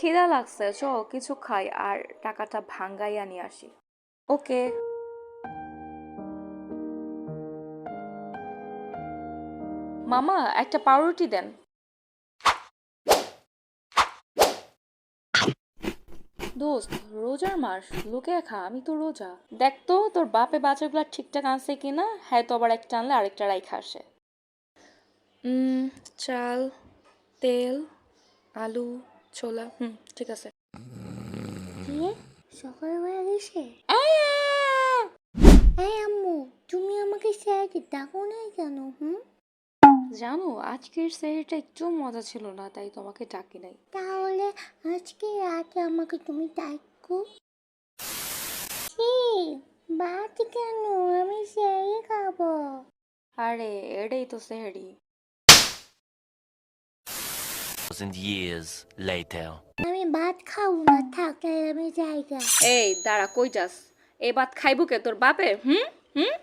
খিদা লাগছে, চল কিছু খাই আর টাকাটা ভাঙ্গাইয়া নিয়ে আসি। ওকে। মামা একটা পাউরুটি দেন। দোস্ত, রোজার মাস, লুকিয়ে খা, আমি তো রোজা। দেখ তো তোর বাপে বাজারগুলো ঠিকঠাক আনছে কিনা, হ্যাঁ তো আবার একটা আনলে আরেকটা রাইখা আসে। চাল, তেল, আলু, ছোলা, ঠিক আছে। কি সকাল হয়ে গেছে? আহ! এই আম্মু, তুমি আমাকে স্যারকে ডাকো নাই কেন? জানো আজকের সেহরিটা একটু মজা ছিল না, তাই তোমাকে ডাকি নাই। তাহলে আজকে রাতে আমাকে তুমি ডাকো। কি বাদ কেন? আমি স্যারই খাবো। আরে এটাই তো সেহরি। Thousand years later. আমি ভাত খাবো না, থাক তাই আমি জায়গা। এই দাঁড়া, কই যাস? এই ভাত খাইবো কে, তোর বাপে? হুম হুম।